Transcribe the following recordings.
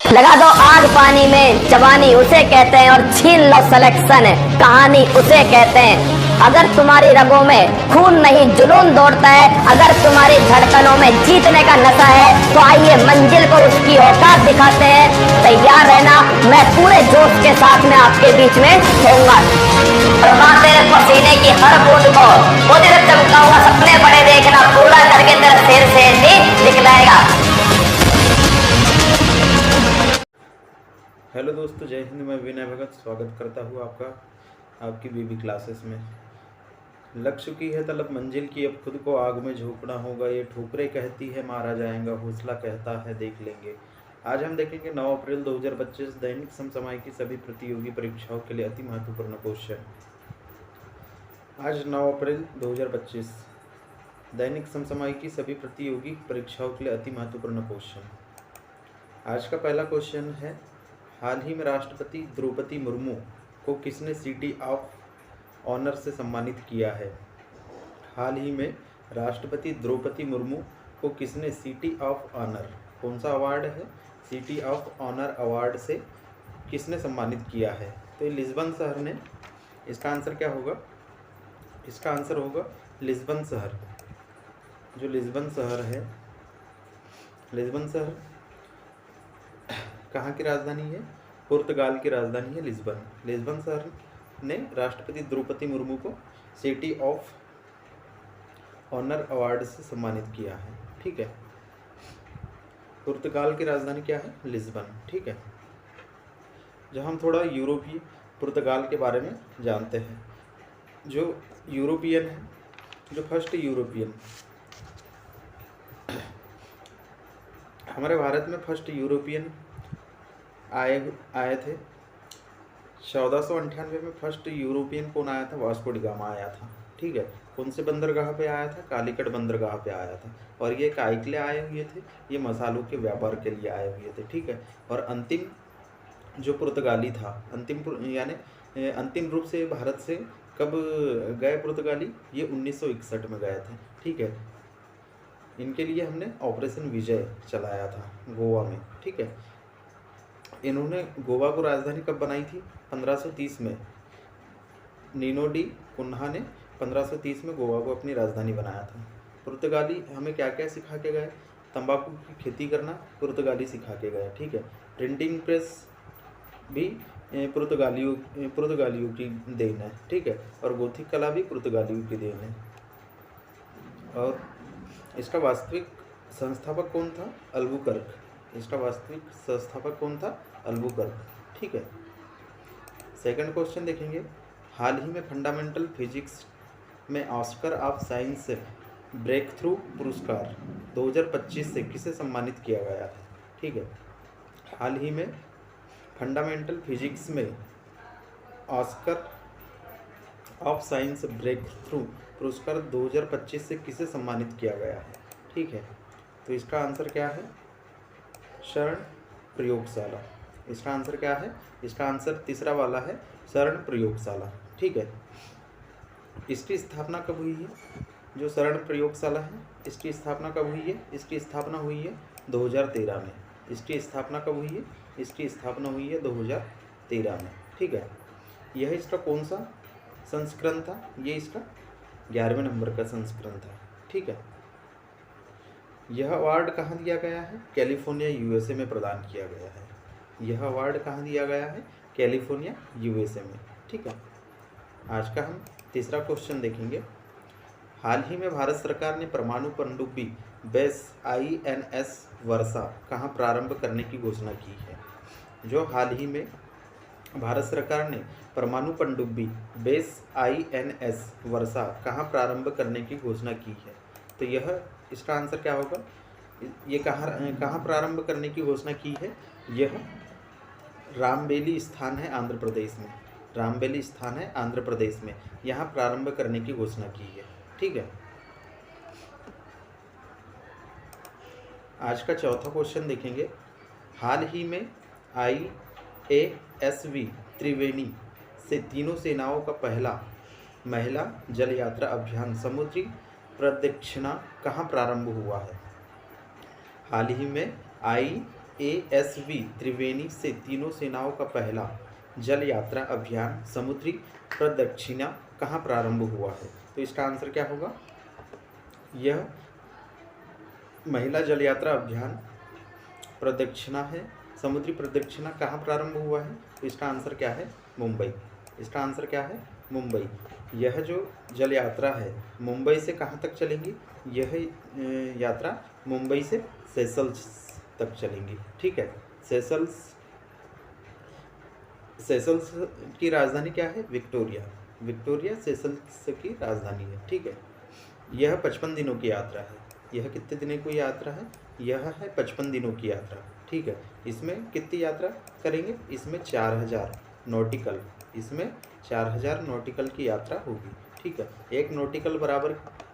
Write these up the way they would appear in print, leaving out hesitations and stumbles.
लगा दो आग पानी में, जवानी उसे कहते हैं, और छीन लो सिलेक्शन, कहानी उसे कहते हैं। अगर तुम्हारी रगों में खून नहीं जुनून दौड़ता है, अगर तुम्हारी धड़कनों में जीतने का नशा है, तो आइए मंजिल को उसकी औकात दिखाते हैं। तैयार रहना, मैं पूरे जोश के साथ में आपके बीच में होऊंगा। तेरे पसीने की हर बूंद को मुझे चमकाऊंगा, सपने बड़े देखना, पूरा करके तेरा शेर से दिखलाएगा। हेलो दोस्तों, जय हिंद। मैं विनय भगत स्वागत करता हूँ आपकी बीबी क्लासेस में। लग चुकी है तलब मंजिल की, अब खुद को आग में झोंकना होगा। ये ठोकरें कहती है मारा जाएगा, हौसला कहता है देख लेंगे। आज हम देखेंगे 9 अप्रैल 2025 दैनिक समसामयिक की सभी प्रतियोगी परीक्षाओं के लिए अति महत्वपूर्ण क्वेश्चन। आज 9 अप्रैल 2025 दैनिक समसामयिक की सभी प्रतियोगी परीक्षाओं के लिए अति महत्वपूर्ण क्वेश्चन। आज का पहला क्वेश्चन है, हाल ही में राष्ट्रपति द्रौपदी मुर्मू को किसने सिटी ऑफ ऑनर से सम्मानित किया है? हाल ही में राष्ट्रपति द्रौपदी मुर्मू को किसने सिटी ऑफ ऑनर, कौन सा अवार्ड है, सिटी ऑफ ऑनर अवार्ड से किसने सम्मानित किया है? तो ये लिस्बन शहर ने। इसका आंसर क्या होगा? इसका आंसर होगा लिस्बन शहर। जो लिस्बन शहर है, लिस्बन शहर कहाँ की राजधानी है? पुर्तगाल की राजधानी है लिस्बन। लिस्बन शहर ने राष्ट्रपति द्रौपदी मुर्मू को सिटी ऑफ ऑनर अवार्ड से सम्मानित किया है। ठीक है, पुर्तगाल की राजधानी क्या है? लिस्बन। ठीक है, जो हम थोड़ा यूरोपीय पुर्तगाल के बारे में जानते हैं। जो यूरोपियन है, जो फर्स्ट यूरोपियन, हमारे भारत में फर्स्ट यूरोपियन आए थे 1498 में। फर्स्ट यूरोपियन कौन आया था? वास्को डी गामा आया था। ठीक है, कौन से बंदरगाह पे आया था? कालीकट बंदरगाह पे आया था। और ये काय के लिए आए हुए थे? ये मसालों के व्यापार के लिए आए हुए थे। ठीक है, और अंतिम जो पुर्तगाली था, अंतिम रूप से भारत से कब गए पुर्तगाली? ये 1961 में गए थे। ठीक है, इनके लिए हमने ऑपरेशन विजय चलाया था गोवा में। ठीक है, इन्होंने गोवा को राजधानी कब बनाई थी? 1530 में। नीनो डी कुन्हा ने 1530 में गोवा को अपनी राजधानी बनाया था। पुर्तगाली हमें क्या क्या सिखा के गए? तंबाकू की खेती करना पुर्तगाली सिखा के गए। ठीक है, प्रिंटिंग प्रेस भी पुर्तगालियों की देन है। ठीक है, और गोथिक कला भी पुर्तगालियों की देन है। और इसका वास्तविक संस्थापक कौन था? अल्बुकर्क। इसका वास्तविक संस्थापक कौन था? अल्बुकर्क। ठीक है, सेकंड क्वेश्चन देखेंगे। हाल ही में फंडामेंटल फिजिक्स में Oscar of science breakthrough पुरस्कार 2025 से किसे सम्मानित किया गया है? ठीक है, हाल ही में फंडामेंटल फिजिक्स में Oscar of science breakthrough पुरस्कार 2025 से किसे सम्मानित किया गया है? ठीक है, तो इसका आंसर क्या है? शरण प्रयोगशाला। इसका आंसर क्या है? इसका आंसर तीसरा वाला है, शरण प्रयोगशाला। ठीक है, इसकी स्थापना कब हुई है? जो शरण प्रयोगशाला है, इसकी स्थापना कब हुई है? इसकी स्थापना हुई है 2013 में। इसकी स्थापना कब हुई है? इसकी स्थापना हुई है 2013 में। ठीक है, यह इसका कौन सा संस्करण था? ये इसका 11वें नंबर का संस्करण था। ठीक है, यह अवार्ड कहाँ दिया गया है? कैलिफोर्निया यूएसए में प्रदान किया गया है। यह अवार्ड कहाँ दिया गया है? कैलिफोर्निया यूएसए में। ठीक है, आज का हम तीसरा क्वेश्चन देखेंगे। हाल ही में भारत सरकार ने परमाणु पनडुब्बी बेस INS वर्षा कहाँ प्रारंभ करने की घोषणा की है? जो हाल ही में भारत सरकार ने परमाणु पनडुब्बी बेस INS वर्षा कहाँ प्रारंभ करने की घोषणा की है? तो यह इसका आंसर क्या होगा? ये कहाँ प्रारंभ करने की घोषणा की है? यह रामबेली स्थान है आंध्र प्रदेश में। रामबेली स्थान है आंध्र प्रदेश में, यहाँ प्रारंभ करने की घोषणा की है। ठीक है, आज का चौथा क्वेश्चन देखेंगे। हाल ही में IASV त्रिवेणी से तीनों सेनाओं का पहला महिला जल यात्रा अभियान समुद्री प्रदक्षिणा कहाँ प्रारंभ हुआ है? हाल ही में ASV त्रिवेणी से तीनों सेनाओं का पहला जल यात्रा अभियान समुद्री प्रदक्षिणा कहाँ प्रारंभ हुआ है? तो इसका आंसर क्या होगा? यह महिला जल यात्रा अभियान प्रदक्षिणा है, समुद्री प्रदक्षिणा कहाँ प्रारंभ हुआ है? तो इसका आंसर क्या है? मुंबई। इसका आंसर क्या है? मुंबई। यह जो जल यात्रा है मुंबई से कहाँ तक चलेंगी? यह यात्रा मुंबई से सेशल्स तक चलेंगी। ठीक है, सेशल्स की राजधानी क्या है? विक्टोरिया। विक्टोरिया सेशल्स की राजधानी है। ठीक है, यह 55 दिनों की यात्रा है। यह कितने दिनों की यात्रा है? यह है 55 दिनों की यात्रा। ठीक है, इसमें कितनी यात्रा करेंगे? इसमें 4000 नॉटिकल, इसमें 4000 नॉटिकल की यात्रा होगी। ठीक है, एक नॉटिकल बराबर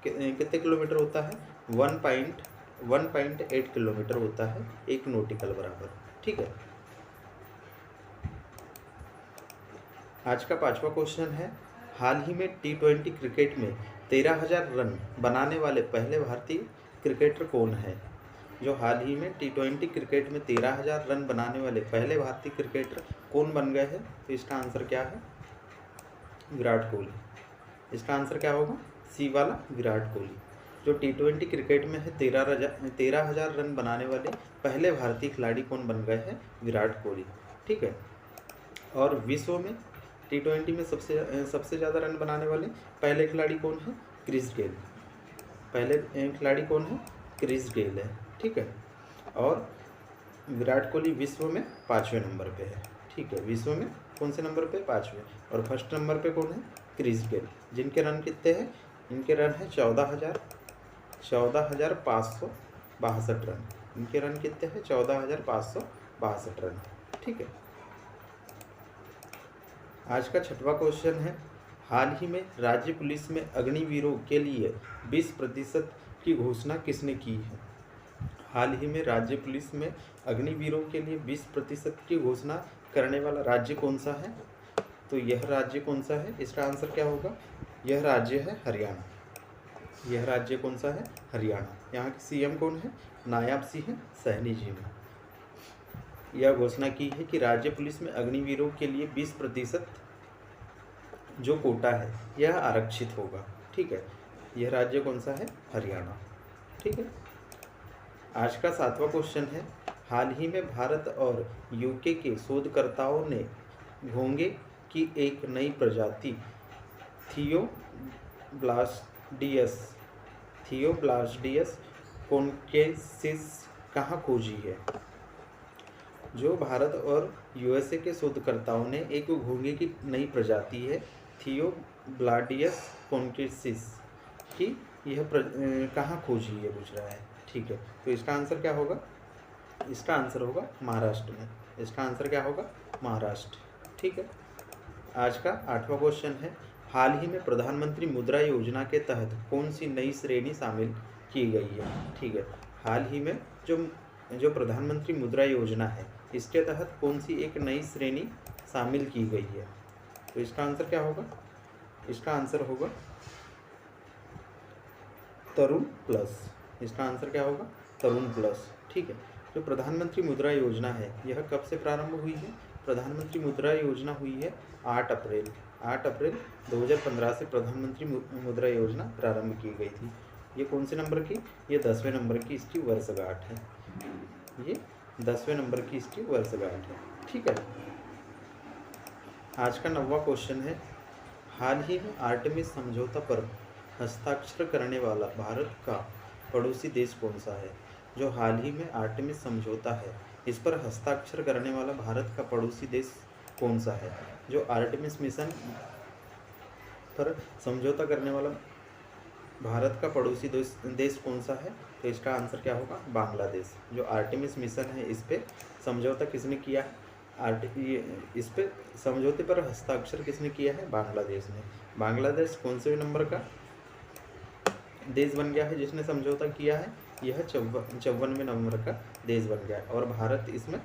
कितने किलोमीटर होता है? 1.8 किलोमीटर होता है एक नॉटिकल बराबर। ठीक है, आज का 5वां क्वेश्चन है, हाल ही में T20 क्रिकेट में 13,000 रन बनाने वाले पहले भारतीय क्रिकेटर कौन है? जो हाल ही में T20 क्रिकेट में 13,000 रन बनाने वाले पहले भारतीय क्रिकेटर कौन बन गए हैं? तो इसका आंसर क्या है? विराट कोहली। इसका आंसर क्या होगा? सी वाला, विराट कोहली। जो T20 क्रिकेट में है 13,000 रन बनाने वाले पहले भारतीय खिलाड़ी कौन बन गए हैं? विराट कोहली। ठीक है, और विश्व में T20 में सबसे ज़्यादा रन बनाने वाले पहले खिलाड़ी कौन है? Chris Gayle. पहले खिलाड़ी कौन है? क्रिस गेल है। ठीक है, और विराट कोहली विश्व में 5वें नंबर पे है। ठीक है, विश्व में कौन से नंबर पे? 5वें। और फर्स्ट नंबर पे कौन है? क्रिस गेल, जिनके रन कितने हैं? इनके रन है 14,562 रन। इनके रन कितने हैं? 14,562 रन। ठीक है, आज का 6वां क्वेश्चन है, हाल ही में राज्य पुलिस में अग्निवीरों के लिए 20% की घोषणा किसने की है? हाल ही में राज्य पुलिस में अग्निवीरों के लिए 20% की घोषणा करने वाला राज्य कौन सा है? तो यह राज्य कौन सा है? इसका आंसर क्या होगा? यह राज्य है हरियाणा। यह राज्य कौन सा है? हरियाणा। यहाँ के CM कौन है? नायब सिंह सैनी जी ने यह घोषणा की है कि राज्य पुलिस में अग्निवीरों के लिए 20% जो कोटा है यह आरक्षित होगा। ठीक है, यह राज्य कौन सा है? हरियाणा। ठीक है, आज का 7वां क्वेश्चन है, हाल ही में भारत और UK के शोधकर्ताओं ने घोंघे की एक नई प्रजाति थियोब्लास्टियस कॉन्केसिस कहाँ खोजी है? जो भारत और USA के शोधकर्ताओं ने एक घोंघे की नई प्रजाति है थियोब्लास्टियस कॉन्केसिस की यह कहाँ खोजी है पूछ रहा है। ठीक है, तो इसका आंसर क्या होगा? इसका आंसर होगा महाराष्ट्र में। इसका आंसर क्या होगा? महाराष्ट्र। ठीक है, आज का 8वां क्वेश्चन है, हाल ही में प्रधानमंत्री मुद्रा योजना के तहत कौन सी नई श्रेणी शामिल की गई है? ठीक है, हाल ही में जो प्रधानमंत्री मुद्रा योजना है इसके तहत कौन सी एक नई श्रेणी शामिल की गई है? तो इसका आंसर क्या होगा? इसका आंसर होगा तरुण प्लस। इसका आंसर क्या होगा? तरुण प्लस। ठीक है, जो प्रधानमंत्री मुद्रा योजना है यह कब से प्रारंभ हुई है? प्रधानमंत्री मुद्रा योजना हुई है 8 अप्रैल 2015 से प्रधानमंत्री मुद्रा योजना प्रारंभ की गई थी। ये कौन से नंबर की? ये 10वें नंबर की इसकी वर्षगांठ है। ये 10वें नंबर की इसकी वर्षगांठ है। ठीक है, आज का 9वां क्वेश्चन है, हाल ही में आर्टेमिस समझौता पर हस्ताक्षर करने वाला भारत का पड़ोसी देश कौन सा है? जो हाल ही में आर्टेमिस समझौता है इस पर हस्ताक्षर करने वाला भारत का पड़ोसी देश कौन सा है? जो आर्टेमिस मिशन पर समझौता करने वाला भारत का पड़ोसी देश कौन सा है? तो इसका आंसर क्या होगा? बांग्लादेश। जो आर्टेमिस मिशन है इस पे समझौता किसने किया है? इस पे समझौते पर हस्ताक्षर किसने किया है? बांग्लादेश ने। बांग्लादेश कौन से नंबर का देश बन गया है जिसने समझौता किया है? यह 54वें नंबर का देश बन गया है, और भारत इसमें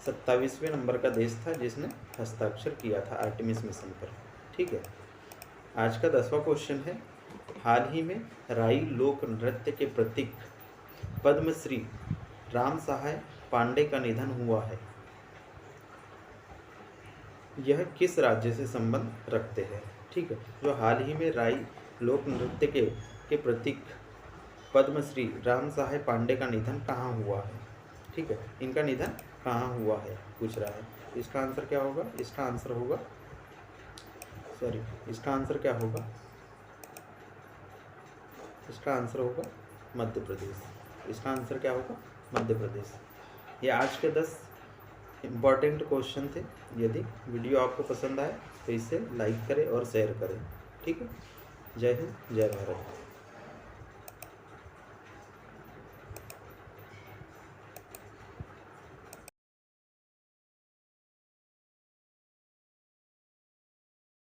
27वें नंबर का देश था जिसने हस्ताक्षर किया था आर्टेमिस मिशन पर। ठीक है, आज का 10वां क्वेश्चन है, हाल ही में राई लोक नृत्य के प्रतीक पद्मश्री राम सहाय पांडे का निधन हुआ है, यह किस राज्य से संबंध रखते हैं। ठीक है, जो हाल ही में राई लोक नृत्य के प्रतीक पद्मश्री राम साहेब पांडे का निधन कहाँ हुआ है। ठीक है, इनका निधन कहाँ हुआ है पूछ रहा है। इसका आंसर क्या होगा, इसका आंसर होगा इसका आंसर क्या होगा, इसका आंसर होगा मध्य प्रदेश। इसका आंसर क्या होगा, मध्य प्रदेश। ये आज के 10 इम्पॉर्टेंट क्वेश्चन थे। यदि वीडियो आपको पसंद आए तो इसे लाइक करें और शेयर करें। ठीक है, जय हिंद, जय भारत।